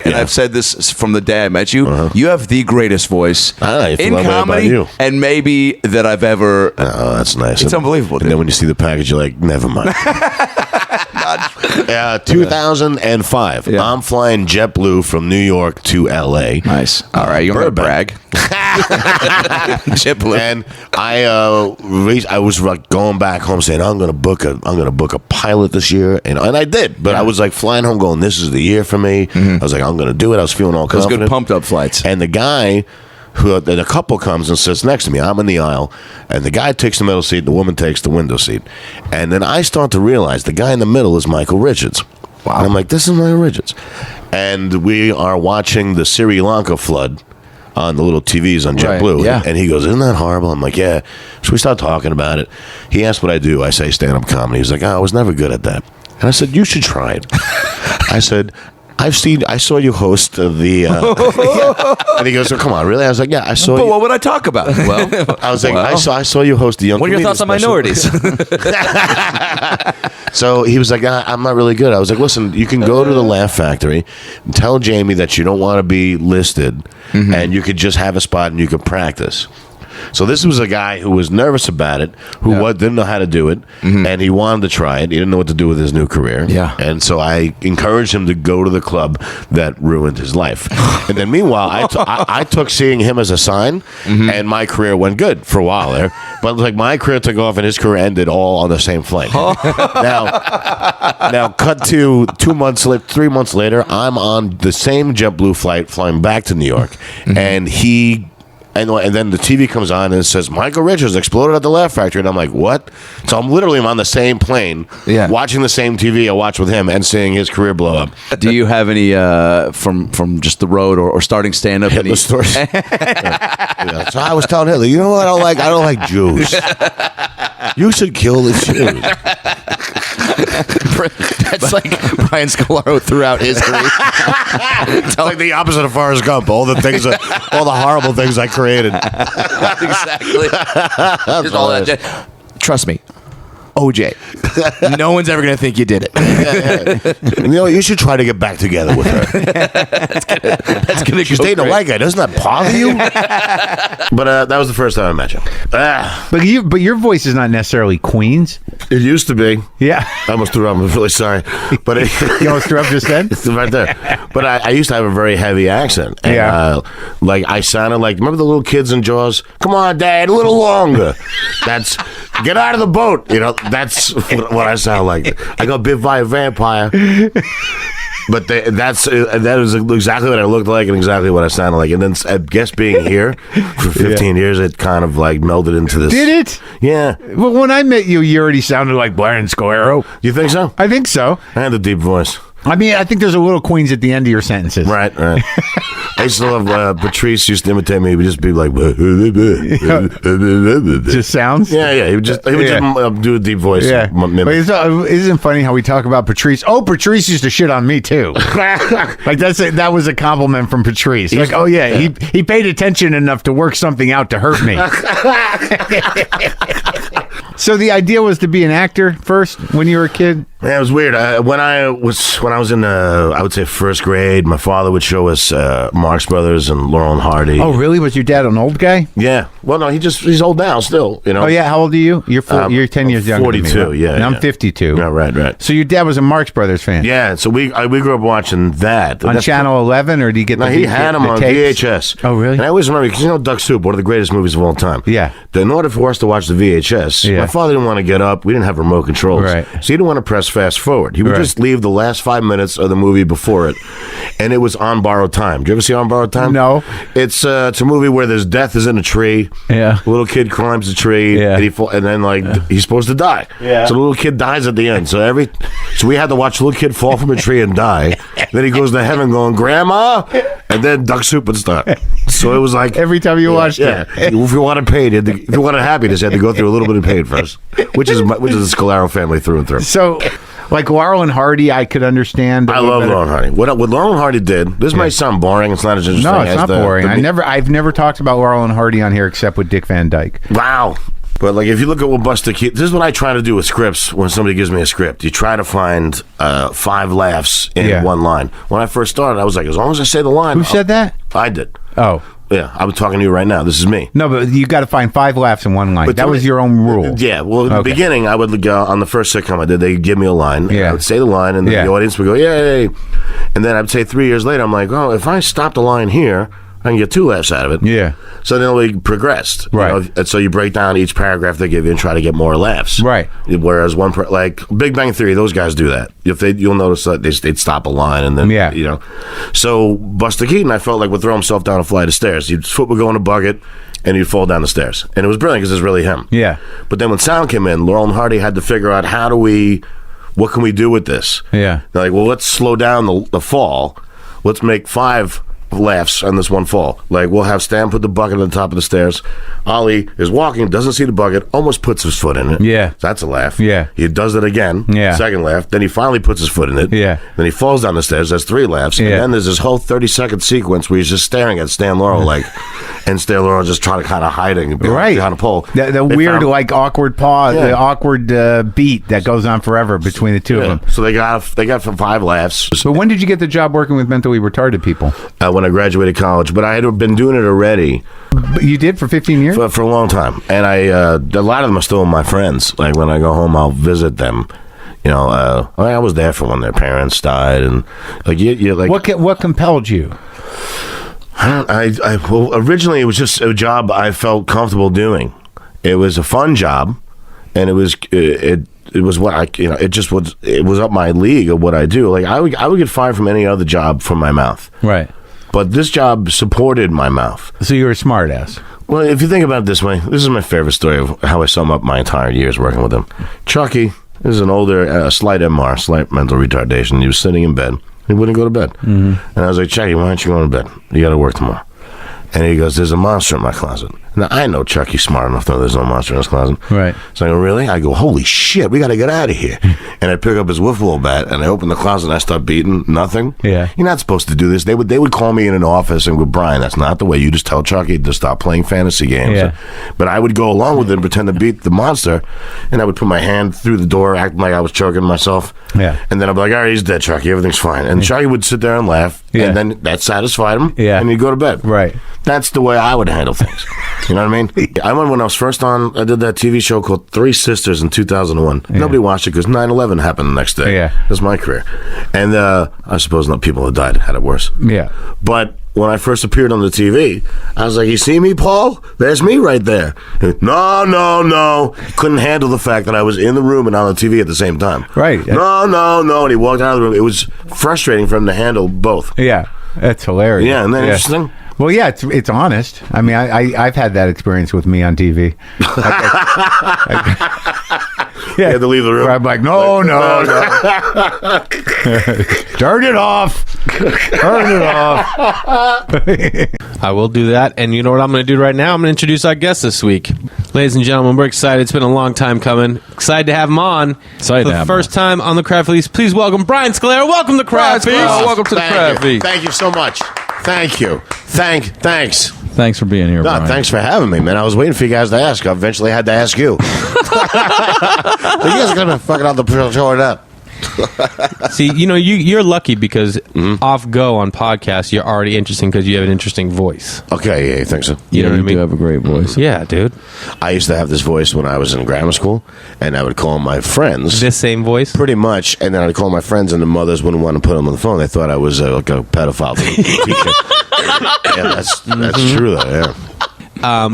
and I've said this from the day I met you, you have the greatest voice in comedy, and maybe that I've ever. Oh, that's nice. It's unbelievable. And then when you see the package, you're like, never mind. 2005. Yeah. I'm flying JetBlue from New York to LA. Nice. All right, you're gonna brag. JetBlue. And I was like going back home saying I'm gonna book a pilot this year, and I did. But I was like flying home going, this is the year for me. I was like, I'm gonna do it. I was feeling all confident. Those good pumped up flights. And the guy. Then a couple comes and sits next to me. I'm in the aisle, and the guy takes the middle seat, the woman takes the window seat. And then I start to realize the guy in the middle is Michael Richards. Wow. And I'm like, this is Michael Richards. And we are watching the Sri Lanka flood on the little TVs on JetBlue. Right, yeah. And he goes, isn't that horrible? I'm like, yeah. So we start talking about it. He asked what I do. I say stand-up comedy. He's like, I was never good at that. And I said, you should try it. I said, I saw you host the, and he goes, oh, come on, really? I was like, yeah, I saw. But you. what would I talk about? Well, I was like, I saw you host the Young. What are your thoughts on minorities? So he was like, I'm not really good. I was like, listen, you can go to the Laugh Factory, and tell Jamie that you don't want to be listed, and you could just have a spot and you could practice. So this was a guy who was nervous about it, who didn't know how to do it, and he wanted to try it. He didn't know what to do with his new career. Yeah. And so I encouraged him to go to the club that ruined his life. And then meanwhile, I took seeing him as a sign, and my career went good for a while there. But like my career took off and his career ended all on the same flight. Now cut to 3 months later, I'm on the same JetBlue flight flying back to New York, and he... And then the TV comes on and it says, Michael Richards exploded at the Laugh Factory. And I'm like, what? So I'm literally on the same plane, watching the same TV I watched with him and seeing his career blow up. Do you have any from just the road or starting stand-up? Hitler stories? Yeah. So I was telling Hitler, you know what I don't like Jews. You should kill the Jews. That's like Brian Scolaro throughout his career. It's like the opposite of Forrest Gump. All the horrible things I created. Exactly. Just all that. Trust me. OJ. No one's ever going to think you did it. You know, you should try to get back together with her. That's gonna She's dating a white guy. Doesn't that bother you? But that was the first time I met you. But your voice is not necessarily Queen's. It used to be. Yeah. I almost threw up. I'm really sorry. But you almost threw up just then? It's right there. But I used to have a very heavy accent. And, like I sounded like, remember the little kids in Jaws? Come on, Dad, a little longer. That's, get out of the boat. You know, that's what I sound like. I got bit by a vampire. But that is exactly what I looked like and exactly what I sounded like. And then I guess being here for 15 years, it kind of like melded into this. Did it? Yeah. Well, when I met you, you already sounded like Brian Scolaro. You think so? I think so. I had a deep voice. I mean, I think there's a little Queens at the end of your sentences. Right. I used to love Patrice used to imitate me. He would just be like, just sounds. Yeah. He would just do a deep voice. Yeah. But isn't it funny how we talk about Patrice? Oh, Patrice used to shit on me too. Like that was a compliment from Patrice. Like, oh yeah, he paid attention enough to work something out to hurt me. So the idea was to be an actor first when you were a kid? Yeah, it was weird. When I was in, I would say first grade, my father would show us Marx Brothers and Laurel and Hardy. Oh, really? Was your dad an old guy? Yeah. Well, no, he's old now still, you know. Oh, yeah. How old are you? You're 10 years younger 42, than me. Right? Yeah. And I'm 52. Yeah, right. So your dad was a Marx Brothers fan? Yeah, so we grew up watching that. On Channel 11, or did he get the he had them on tapes? VHS. Oh, really? And I always remember, because you know Duck Soup, one of the greatest movies of all time. Yeah. In order for us to watch the VHS, my father didn't want to get up. We didn't have remote controls. Right. So he didn't want to press fast forward. He would just leave the last 5 minutes of the movie before it. And it was On Borrowed Time. Do you ever see On Borrowed Time? No. It's a movie where there's death is in a tree. Yeah. The little kid climbs the tree. Yeah. And then he's supposed to die. Yeah. So the little kid dies at the end. So we had to watch the little kid fall from a tree and die. Then he goes to heaven going, Grandma! And then Duck Soup would start. So it was like every time you watched it. Yeah. If you wanted pain, if you wanted happiness, you had to go through a little bit of pain first. Which is the Scolaro family through and through. So, like Laurel and Hardy, I could understand. I love Laurel and Hardy. What Laurel and Hardy did, this might sound boring. It's not as interesting. No, it's not boring. I've never talked about Laurel and Hardy on here except with Dick Van Dyke. Wow. But like, if you look at what Buster Keaton, this is what I try to do with scripts. When somebody gives me a script, you try to find 5 laughs in one line. When I first started, I was like, as long as I say the line. Who said that? I did. Oh. Yeah, I'm talking to you right now. This is me. No, but you got to find 5 laughs in one line. But that was your own rule. Yeah. Well, in the beginning, I would go on the first sitcom I did. They give me a line. Yeah. I would say the line, and the audience would go, "Yay!" And then I'd say 3 years later, I'm like, "Oh, if I stop the line here, I can get 2 laughs out of it." Yeah. So then we progressed. Right. You know? And so you break down each paragraph they give you and try to get more laughs. Right. Whereas like Big Bang Theory, those guys do that. You'll notice that they'd stop a line and then, you know. So Buster Keaton, I felt like, would throw himself down a flight of stairs. His foot would go in a bucket and he'd fall down the stairs. And it was brilliant because it's really him. Yeah. But then when sound came in, Laurel and Hardy had to figure out what can we do with this? Yeah. They're like, well, let's slow down the fall. Let's make 5 laughs on this one fall. Like, we'll have Stan put the bucket on the top of the stairs. Ollie is walking, doesn't see the bucket, almost puts his foot in it. Yeah. So that's a laugh. Yeah. He does it again. Yeah. Second laugh. Then he finally puts his foot in it. Yeah. Then he falls down the stairs. That's 3 laughs. Yeah. And then there's this whole 30-second sequence where he's just staring at Stan Laurel, like, and Stan Laurel just trying to kind of hiding behind a pole. The weird, awkward pause, the awkward beat that goes on forever between the two of them. So they got 5 laughs. So when did you get the job working with mentally retarded people? When I graduated college. But I had been doing it already. But you did for 15 years? For a long time. And a lot of them are still my friends. Like, when I go home, I'll visit them. You know, I was there for when their parents died. And like, you like, what compelled you? Well, originally it was just a job I felt comfortable doing. It was a fun job, and it was what it was up my league of what I do. Like, I would get fired from any other job from my mouth. Right. But this job supported my mouth. So you were a smart ass. Well, if you think about it this way, this is my favorite story of how I sum up my entire years working with him. Chucky is an older, slight MR, slight mental retardation. He was sitting in bed. He wouldn't go to bed. Mm-hmm. And I was like, Chucky, why aren't you going to bed? You got to work tomorrow. And he goes, there's a monster in my closet. Now, I know Chucky's smart enough to know there's no monster in his closet. Right. So I go, really? I go, holy shit, we got to get out of here. And I pick up his wiffle ball bat, and I open the closet, and I start beating. Nothing. Yeah. You're not supposed to do this. They would call me in an office and go, Brian, that's not the way. You just tell Chucky to stop playing fantasy games. Yeah. But I would go along with it and pretend to beat the monster, and I would put my hand through the door, acting like I was choking myself. Yeah. And then I'd be like, all right, he's dead, Chucky. Everything's fine. And Chucky would sit there and laugh, and then that satisfied him, and he'd go to bed. Right. That's the way I would handle things. You know what I mean? I remember when I was first on, I did that TV show called 3 Sisters in 2001. Yeah. Nobody watched it because 9/11 happened the next day. Yeah. That's my career. And I suppose not people that died had it worse. Yeah. But when I first appeared on the TV, I was like, you see me, Paul? There's me right there. No. Couldn't handle the fact that I was in the room and on the TV at the same time. Right. No. And he walked out of the room. It was frustrating for him to handle both. Yeah. That's hilarious. Yeah, and then interesting. Well, yeah, it's honest. I mean, I've had that experience with me on TV. You had to leave the room. I'm like, no. Turn it off. I will do that. And you know what I'm going to do right now? I'm going to introduce our guest this week. Ladies and gentlemen, we're excited. It's been a long time coming. Excited to have him on. For the first time on the Crab Feast. Please welcome Brian Scolaro. Welcome to Crab Feast. Welcome to the Crab Feast. Thank you so much. Thank you. Thanks. Thanks for being here, Brian. Thanks for having me, man. I was waiting for you guys to ask. I eventually had to ask you. You guys are going to fucking on the show or not? See, you're lucky because off go on podcasts, you're already interesting because you have an interesting voice. Okay, yeah, you think so? You know what I mean? You do have a great voice. Yeah, dude. I used to have this voice when I was in grammar school, and I would call my friends. This same voice? Pretty much, and then I'd call my friends, and the mothers wouldn't want to put them on the phone. They thought I was like a pedophile teacher. Yeah, that's true, though, yeah.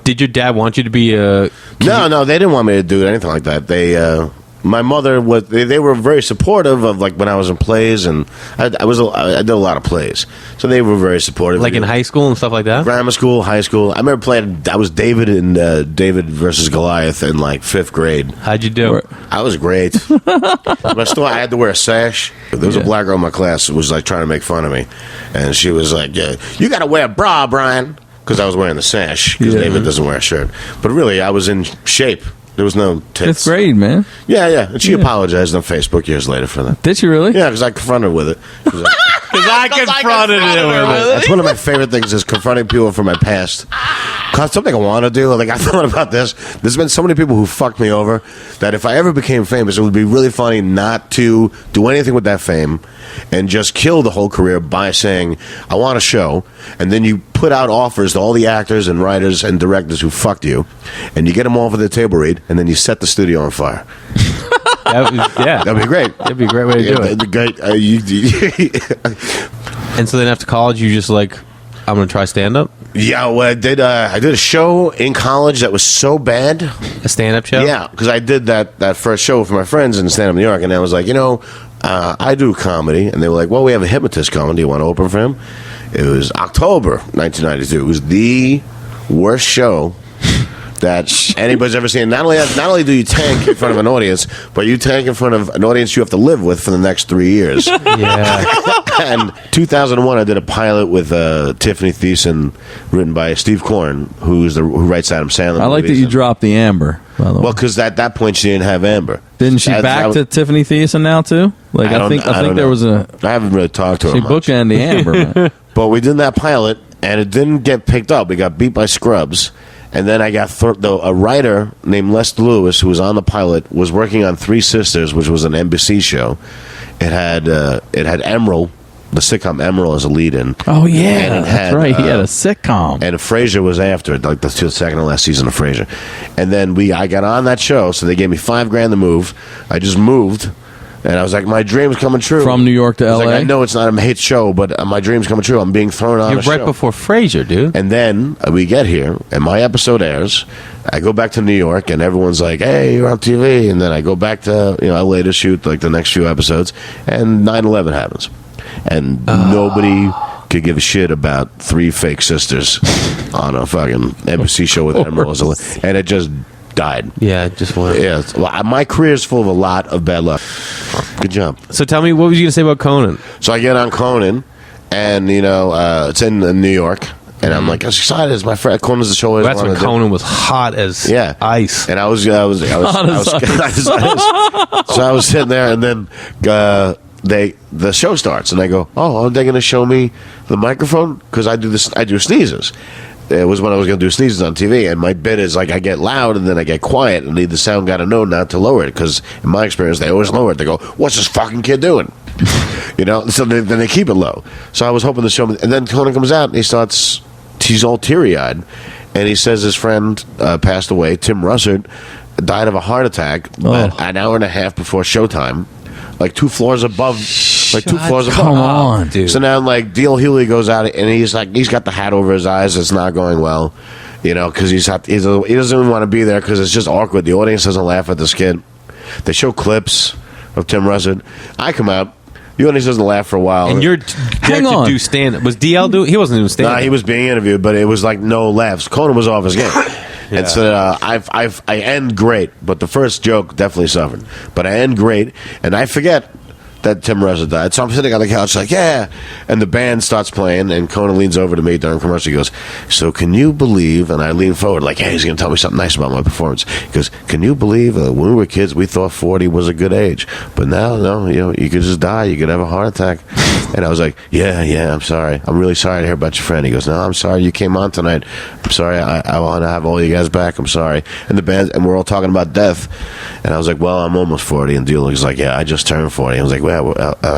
Did your dad want you to be a... No, they didn't want me to do anything like that. My mother was. They were very supportive of, like, when I was in plays, and I did a lot of plays, so they were very supportive. Like in high school and stuff like that. Grammar school, high school. I remember playing. I was David in David versus Goliath in like 5th grade. How'd you do? I was great. But still, I had to wear a sash. There was a black girl in my class who was like trying to make fun of me, and she was like, "You got to wear a bra, Brian," because I was wearing the sash. Because David doesn't wear a shirt. But really, I was in shape. There was no tits. 5th grade, man. Yeah. And she apologized on Facebook years later for that. Did she really? Yeah, because I confronted her with it. Because I confronted her with it. That's one of my favorite things is confronting people from my past. something I want to do. Like, I thought about this. There's been so many people who fucked me over that if I ever became famous, it would be really funny not to do anything with that fame and just kill the whole career by saying, I want a show. And then you put out offers to all the actors and writers and directors who fucked you, and you get them all for the table read, and then you set the studio on fire. That'd be great. That'd be a great way to do it. And so then after college, you just like, I'm going to try stand-up? Yeah, well, I did a show in college that was so bad. A stand-up show? Yeah, because I did that first show for my friends in stand-up New York, and I was like, I do comedy. And they were like, well, we have a hypnotist coming. Do you want to open for him? It was October 1992. It was the worst show that anybody's ever seen. Not only do you tank in front of an audience, but you tank in front of an audience you have to live with for the next 3 years. Yeah. And 2001, I did a pilot with Tiffany Thiessen, written by Steve Korn, who writes Adam Sandler. I like that you dropped the Amber, by the way. Well, because at that point she didn't have Amber. Didn't she back to Tiffany Thiessen now too? Like I think there was a. I haven't really talked to her. She much. bookended the Amber, man. But we did that pilot, and it didn't get picked up. We got beat by Scrubs. And then I got a writer named Les Lewis, who was on the pilot, was working on Three Sisters, which was an NBC show. It had Emerald, the sitcom Emerald, as a lead-in. Oh yeah, that's right. He had a sitcom, and Frasier was after it, like the second to last season of Frasier. And then I got on that show, so they gave me $5,000 to move. I just moved. And I was like, my dream's coming true. From New York to LA? Like, I know it's not a hit show, but my dream's coming true. I'm being thrown on a show. You're right before Frasier, dude. And then we get here, and my episode airs. I go back to New York, and everyone's like, hey, you're on TV. And then I go back to LA to shoot like the next few episodes, and 9/11 happens. And nobody could give a shit about three fake sisters on a fucking NBC show with Emerald. And it just died. Yeah, it just went. Yeah, well, my career is full of a lot of bad luck. Good job. So tell me, what was you going to say about Conan? So I get on Conan, and it's in New York, and I'm like, I was excited. It's my friend. Conan's the show. That's when Conan was hot as ice. And I was so I was sitting there, and then the show starts, and I go, oh, are they going to show me the microphone? Because I do sneezes. It was when I was going to do sneezes on TV, and my bit is like I get loud and then I get quiet, and the sound got to know not to lower it, because in my experience they always lower it. They go, "What's this fucking kid doing?" So then they keep it low. So I was hoping to show me, and then Conan comes out and he's all teary eyed, and he says his friend passed away. Tim Russert died of a heart attack about an hour and a half before showtime, like 2 floors above. Come on, dude. So now, like, Deal Healy goes out, and he's got the hat over his eyes. It's not going well, because he doesn't even want to be there because it's just awkward. The audience doesn't laugh at this kid. They show clips of Tim Russert. I come out. The audience doesn't laugh for a while. And you're there to do stand-up. Was DL do? He wasn't doing stand-up. Nah, he was being interviewed, but it was like no laughs. Conan was off his game. Yeah. And so I end great, but the first joke definitely suffered. But I end great, and I forget that Tim Russert died. So I'm sitting on the couch like, yeah. And the band starts playing, and Conan leans over to me during commercial. He goes, so can you believe, and I lean forward like, hey, he's going to tell me something nice about my performance. He goes, can you believe when we were kids, we thought 40 was a good age. But now, no, you could just die. You could have a heart attack. And I was like, yeah, I'm sorry. I'm really sorry to hear about your friend. He goes, no, I'm sorry you came on tonight. I'm sorry. I want to have all you guys back. I'm sorry. And the band, and we're all talking about death. And I was like, well, I'm almost 40. And Deal was like, yeah, I just turned 40. I was like, well,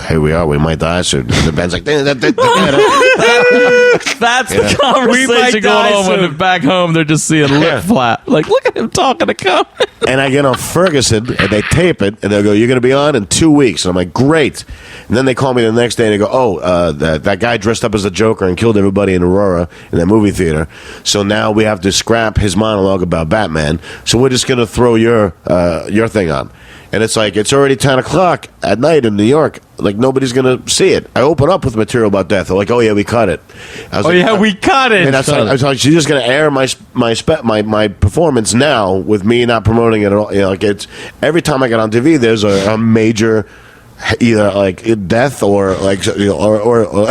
here we are. We might die soon. And the band's like, that's the conversation going on when back home they're just seeing lip flap. Like, look at him talking to Conan. And I get on Ferguson, and they tape it, and they go, you're going to be on in 2 weeks. And I'm like, great. And then they call me the next day, and they go, oh, that guy dressed up as the Joker and killed everybody in Aurora in that movie theater. So now we have to scrap his monologue about Batman. So we're just going to throw your thing on. And it's like, it's already 10 o'clock at night in New York. Like, nobody's going to see it. I open up with material about death. They're like, oh, yeah, we cut it. I was we cut it. And I was like, she's just going to air my performance now with me not promoting it at all. Like, it's every time I get on TV, there's a major either like death or like or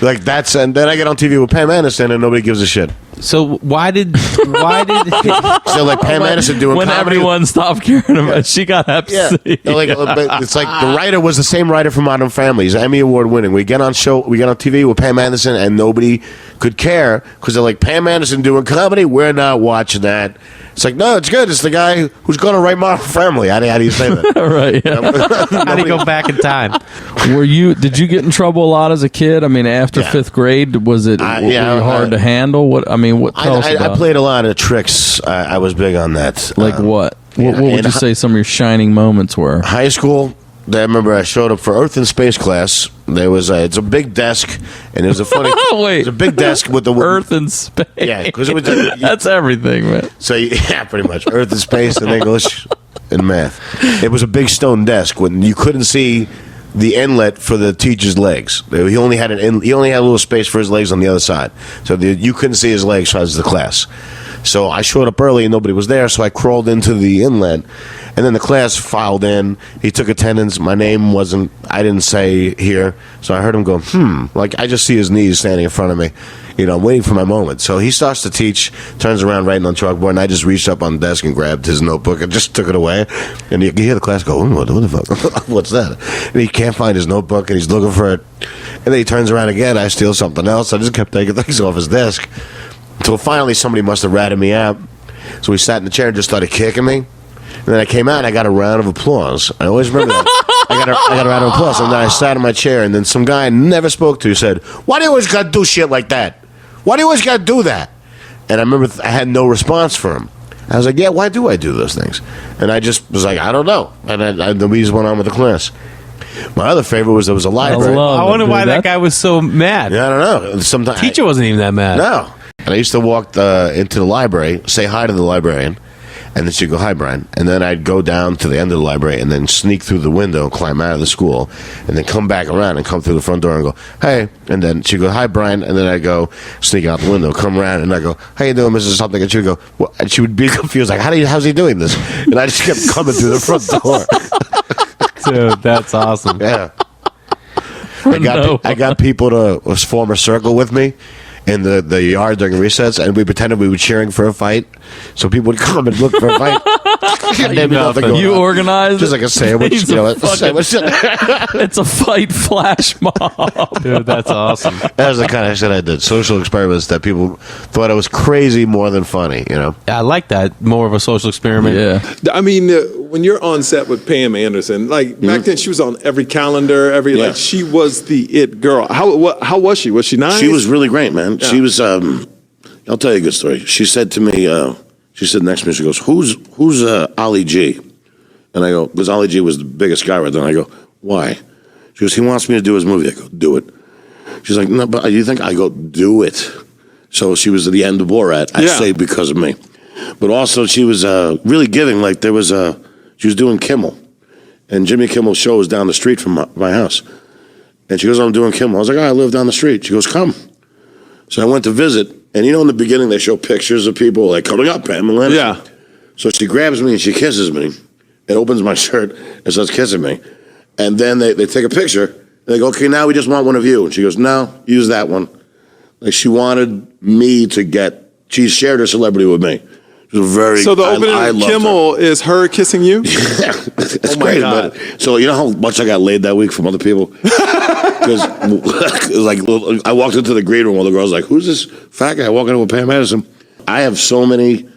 like that's, and then I get on TV with Pam Anderson and nobody gives a shit. So why did So like Pam Anderson doing when comedy. everyone stopped caring about it, she got Hep Yeah, C. it's like the writer was the same writer for Modern Family. He's Emmy Award winning. We get on TV with Pam Anderson, and nobody could care because they're like, Pam Anderson doing comedy. We're not watching that. It's like, no, it's good. It's the guy who's going to write Modern Family. How do you say that? Right. Yeah. how do you go back in time? Did you get in trouble a lot as a kid? I mean, after fifth grade, was it were you hard to handle? Tell us about I played a lot of tricks. I was big on that. Like what? What would you say some of your shining moments were? High school, I remember I showed up for Earth and Space class. There was it's a big desk, and it was a funny. Wait, it was a big desk with the Earth and Space. Yeah, because it was that's everything, man. So yeah, pretty much Earth and Space and English and math. It was a big stone desk when you couldn't see the inlet for the teacher's legs. He only had a little space for his legs on the other side, so you couldn't see his legs as the class. So I showed up early and nobody was there, so I crawled into the inlet, and then the class filed in. He took attendance. My name I didn't say here, so I heard him go, like I just see his knees standing in front of me. I'm waiting for my moment. So he starts to teach, turns around writing on chalkboard, and I just reached up on the desk and grabbed his notebook and just took it away. And you hear the class go, what the fuck? What's that? And he can't find his notebook, and he's looking for it. And then he turns around again. I steal something else. I just kept taking things off his desk. Until finally somebody must have ratted me out. So he sat in the chair and just started kicking me. And then I came out and I got a round of applause. I always remember that. I got a round of applause. And then I sat in my chair, and then some guy I never spoke to said, why do you always got to do shit like that? Why do you always got to do that? And I remember I had no response for him. I was like, yeah, why do I do those things? And I just was like, I don't know. And then we just went on with the class. My other favorite was there was a library. I wonder why that guy was so mad. Yeah, I don't know. Sometimes Teacher wasn't even that mad. No. And I used to walk into the library, say hi to the librarian, and then she'd go, hi, Brian. And then I'd go down to the end of the library and then sneak through the window, climb out of the school, and then come back around and come through the front door and go, hey. And then she'd go, hi, Brian. And then I'd go sneak out the window, come around, and I'd go, how you doing, Mrs. Something? And she'd go, what? And she would be confused, like, how's he doing this? And I just kept coming through the front door. Dude, that's awesome. Yeah. I got people to form a circle with me in the yard during recess, and we pretended we were cheering for a fight, so people would come and look for a fight. You organized just like a sandwich. It's a fight flash mob. Dude, that's awesome. That was the kind of shit I did. Social experiments that people thought I was crazy more than funny. Yeah, I like that. More of a social experiment. Yeah. I mean, when you're on set with Pam Anderson, like back then, she was on every calendar, like she was the it girl. How was she? Was she nice? She was really great, man. Yeah. She was. I'll tell you a good story. She said to me, she said next to me, she goes, "Who's Ollie G?" And I go, because Ollie G was the biggest guy right then. I go, why? She goes, he wants me to do his movie. I go, do it. She's like, no, but you think? I go, do it. So she was at the end of Borat. I say because of me. But also she was really giving. Like she was doing Kimmel. And Jimmy Kimmel's show was down the street from my house. And she goes, I'm doing Kimmel. I was like, I live down the street. She goes, come. So I went to visit. And in the beginning they show pictures of people like coming up, Pam and Leonard. Yeah. So she grabs me and she kisses me. And opens my shirt and starts kissing me. And then they take a picture. And they go, okay, now we just want one of you. And she goes, no, use that one. Like she wanted me to she shared her celebrity with me. It was very. So the opening of Kimmel is her kissing you? Yeah, it's crazy. But, so you know how much I got laid that week from other people? Because like I walked into the green room, all the girls like, who's this fat guy walking in with Pam Anderson? I have so many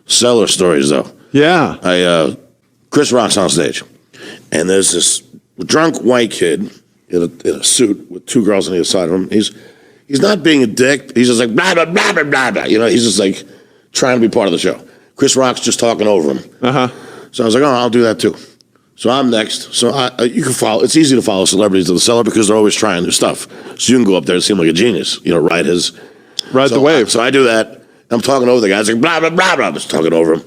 Cellar stories though. Yeah. Chris Rock's on stage, and there's this drunk white kid in a suit with two girls on the other side of him. He's not being a dick. He's just like blah blah blah blah blah blah. He's just like trying to be part of the show. Chris Rock's just talking over him. So I was like, oh, I'll do that too. So I'm next. So you can follow. It's easy to follow celebrities to the Cellar because they're always trying new stuff. So you can go up there and seem like a genius. Ride the wave. So I do that. I'm talking over the guy. It's like blah blah blah blah. I'm just talking over him.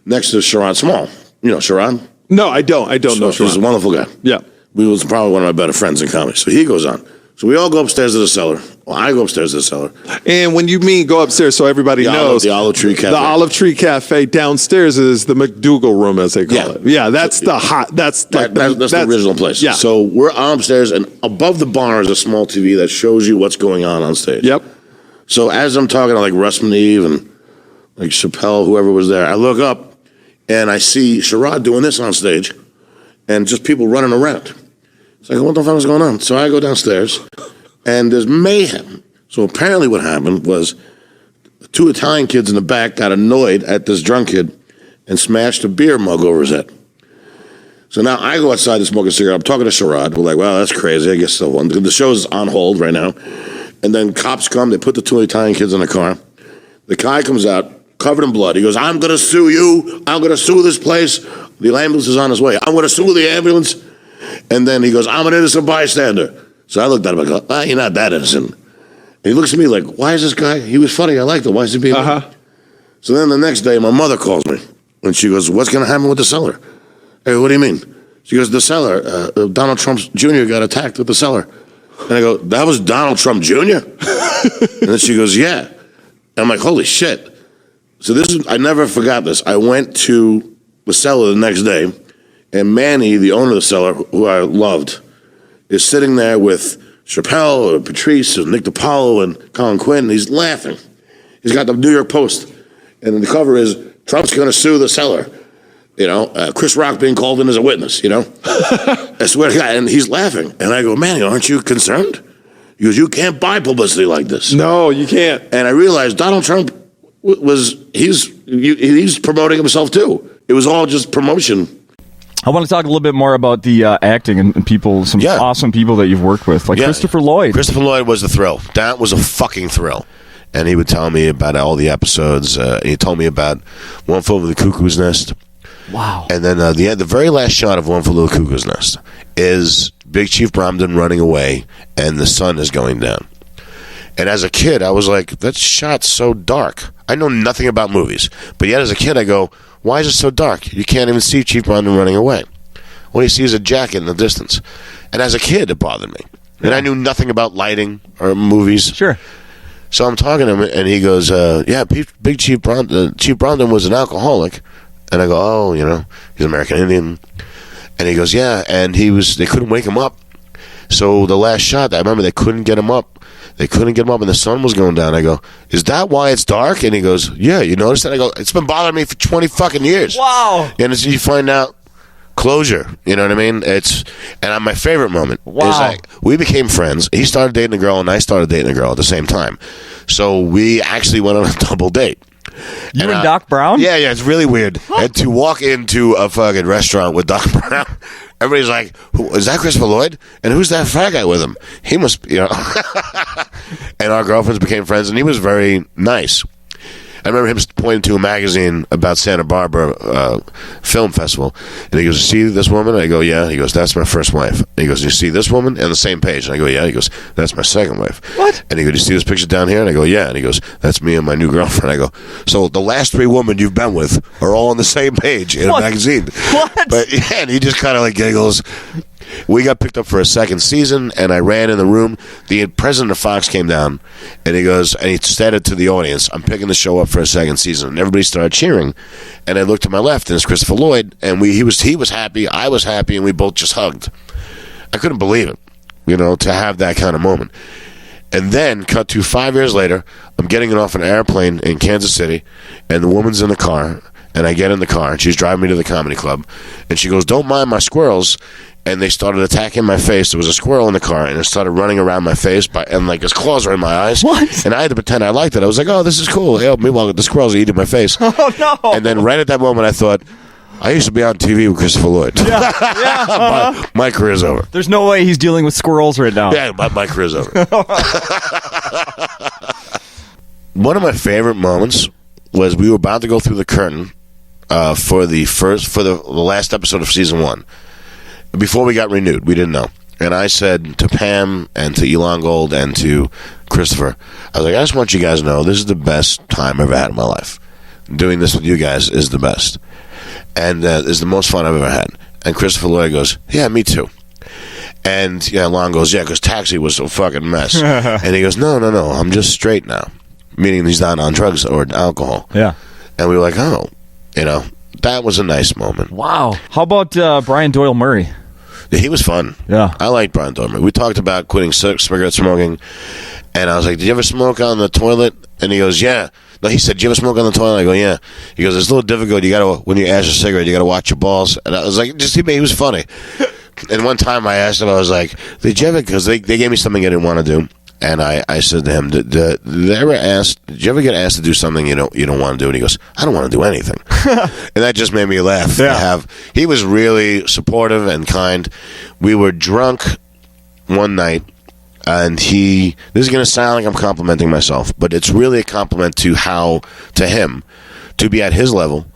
Next to Sharon Small. You know Sharon? No, I don't. I don't know Sharon. He's a wonderful guy. Yeah. He was probably one of my better friends in comedy. So he goes on. So we all go upstairs to the Cellar. Well, I go upstairs to the Cellar. And when you mean go upstairs, so everybody knows. The Olive Tree Cafe. The Olive Tree Cafe downstairs is the McDougal room, as they call it. Yeah, that's the hot. That's the original place. Yeah. So we're upstairs, and above the bar is a small TV that shows you what's going on stage. Yep. So as I'm talking to like Russ Neve and like Chappelle, whoever was there, I look up and I see Sherrod doing this on stage and just people running around. It's like, what the fuck is going on? So I go downstairs and there's mayhem. So apparently what happened was 2 Italian kids in the back got annoyed at this drunk kid and smashed a beer mug over his head. So now I go outside to smoke a cigarette. I'm talking to Sherrod. We're like, well, that's crazy. I guess so. The show's on hold right now. And then cops come. They put the 2 Italian kids in the car. The guy comes out covered in blood. He goes, I'm going to sue you. I'm going to sue this place. The ambulance is on his way. I'm going to sue the ambulance. And then he goes, I'm an innocent bystander. So I looked at him and go, you're not that innocent. And he looks at me like, why is this guy? He was funny. I liked him. Why is he being So then the next day, my mother calls me. And she goes, what's going to happen with the Cellar? Hey, what do you mean? She goes, the Cellar. Donald Trump Jr. got attacked with the Cellar. And I go, that was Donald Trump Jr.? And then she goes, yeah. And I'm like, holy shit. So I never forgot this. I went to the Cellar the next day, and Manny, the owner of the Cellar, who I loved, is sitting there with Chappelle, Patrice, and Nick DiPaolo, and Colin Quinn, and he's laughing. He's got the New York Post, and the cover is, Trump's going to sue the Cellar. You know, Chris Rock being called in as a witness, you know? I swear to God, and he's laughing. And I go, Manny, aren't you concerned? He goes, you can't buy publicity like this. No, you can't. And I realized Donald Trump he's promoting himself too. It was all just promotion. I want to talk a little bit more about the acting and people, some awesome people that you've worked with, like Christopher Lloyd. Christopher Lloyd was a thrill. That was a fucking thrill. And he would tell me about all the episodes. He told me about One Flew Over the Cuckoo's Nest. Wow. And then the very last shot of One Flew Over the Cuckoo's Nest is Big Chief Bromden running away and the sun is going down. And as a kid, I was like, that shot's so dark. I know nothing about movies. But yet as a kid, I go, why is it so dark? You can't even see Chief Bromden running away. All you see is a jacket in the distance. And as a kid, it bothered me. And I knew nothing about lighting or movies. Sure. So I'm talking to him, and he goes, Big Chief Bromden was an alcoholic. And I go, oh, you know, he's American Indian. And he goes, yeah, and they couldn't wake him up. So the last shot, I remember they couldn't get him up. They couldn't get him up, and the sun was going down. I go, is that why it's dark? And he goes, yeah, you noticed that? I go, it's been bothering me for 20 fucking years. Wow. And you find out closure, you know what I mean? My favorite moment is like, we became friends. He started dating a girl, and I started dating a girl at the same time. So we actually went on a double date. You and Doc Brown? Yeah, it's really weird. And to walk into a fucking restaurant with Doc Brown, everybody's like, is that Christopher Lloyd? And who's that fat guy with him? He must, you know. And our girlfriends became friends, and he was very nice. I remember him pointing to a magazine about Santa Barbara Film Festival, and he goes, "See this woman?" I go, "Yeah." He goes, "That's my first wife." And he goes, "You see this woman?" On the same page. And I go, "Yeah." He goes, "That's my second wife." What? And he goes, "You see this picture down here?" And I go, "Yeah." And he goes, "That's me and my new girlfriend." I go, "So the last 3 women you've been with are all on the same page in a magazine." What? But yeah, and he just kind of like giggles. We got picked up for a second season, and I ran in the room. The president of Fox came down, and he goes, and he said it to the audience, "I'm picking the show up for a second season." And everybody started cheering. And I looked to my left, and it's Christopher Lloyd, and he was happy, I was happy, and we both just hugged. I couldn't believe it, you know, to have that kind of moment. And then, cut to 5 years later, I'm getting off an airplane in Kansas City, and the woman's in the car, and I get in the car, and she's driving me to the comedy club, and she goes, "Don't mind my squirrels." And they started attacking my face. There was a squirrel in the car, and it started running around my face, and like his claws were in my eyes. What? And I had to pretend I liked it. I was like, "Oh, this is cool." Meanwhile, the squirrels are eating my face. Oh no! And then right at that moment, I thought, I used to be on TV with Christopher Lloyd. Yeah. My career's over. There's no way he's dealing with squirrels right now. Yeah, my career's over. One of my favorite moments was we were about to go through the curtain for the last episode of season 1. Before we got renewed, we didn't know. And I said to Pam and to Elon Gold and to Christopher, I was like, I just want you guys to know this is the best time I've ever had in my life. Doing this with you guys is the best. And is the most fun I've ever had. And Christopher Lloyd goes, "Yeah, me too." And Elon goes, "Yeah, because Taxi was a fucking mess." And he goes, No, I'm just straight now. Meaning he's not on drugs or alcohol. Yeah. And we were like, oh, that was a nice moment. Wow. How about Brian Doyle Murray? He was fun. Yeah. I like Brian Doyle Murray. We talked about quitting cigarette smoking, And I was like, did you ever smoke on the toilet? And he goes, yeah. No, he said, did you ever smoke on the toilet? I go, yeah. He goes, it's a little difficult. You got to, when you ash a cigarette, you got to watch your balls. And I was like, he was funny. And one time I asked him, I was like, did you ever, because they gave me something I didn't want to do. And I said to him, did you ever get asked to do something you don't want to do? And he goes, I don't want to do anything. And that just made me laugh. Yeah. He was really supportive and kind. We were drunk one night, and this is going to sound like I'm complimenting myself, but it's really a compliment to him to be at his level,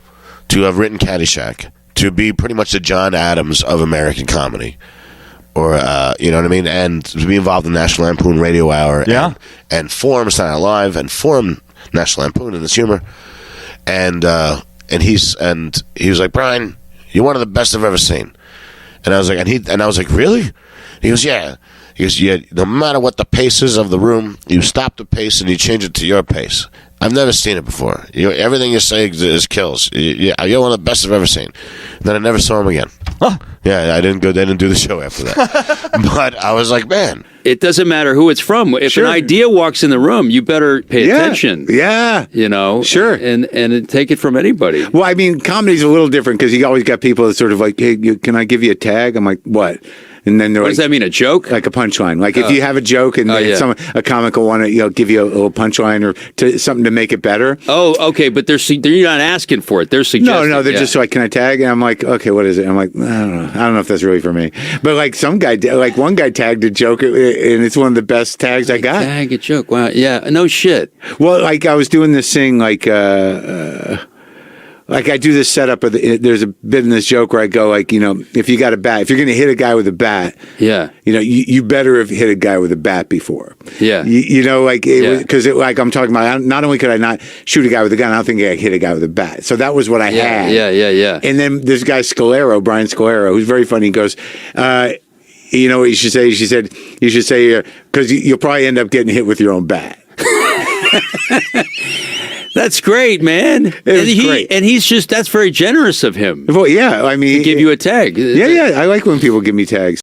to have written Caddyshack, to be pretty much the John Adams of American comedy. Or, you know what I mean? And to be involved in National Lampoon Radio Hour. Yeah. And Forum Saturday Night Live and Forum National Lampoon in this humor. And he was like, Brian, you're one of the best I've ever seen. And I was like, and I was like, really? He goes, yeah. He goes, yeah, no matter what the pace is of the room, you stop the pace and you change it to your pace. I've never seen it before. Everything you say is kills. You're one of the best I've ever seen. And then I never saw him again. Huh. Yeah, they didn't do the show after that. But I was like, man. It doesn't matter who it's from. If an idea walks in the room, you better pay attention. Yeah. You know? Sure. And take it from anybody. Well, I mean, comedy's a little different because you always got people that sort of like, hey, can I give you a tag? I'm like, what? And then they're what does that mean? A joke? Like a punchline. Like if you have a joke and a comic will want to give you a little punchline or something to make it better. Oh, okay. But they're not asking for it. They're suggesting. No, they're just like, can I tag? And I'm like, okay, what is it? I'm like, I don't know if that's really for me. But like one guy tagged a joke and it's one of the best tags I got. Tag a joke. Wow. Yeah. No shit. Well, like I was doing this thing like I do this setup of there's a bit in this joke where I go like, if you got a bat, if you're going to hit a guy with a bat, you better have hit a guy with a bat before. Yeah. Because I'm talking about, not only could I not shoot a guy with a gun, I don't think I hit a guy with a bat. So that was what I had. Yeah. And then this guy Scolaro, Brian Scolaro, who's very funny, he goes, you know what you should say? You should say, because you'll probably end up getting hit with your own bat. That's great, man. Great. And that's very generous of him. Well, yeah, I mean, to give you a tag. Yeah, I like when people give me tags.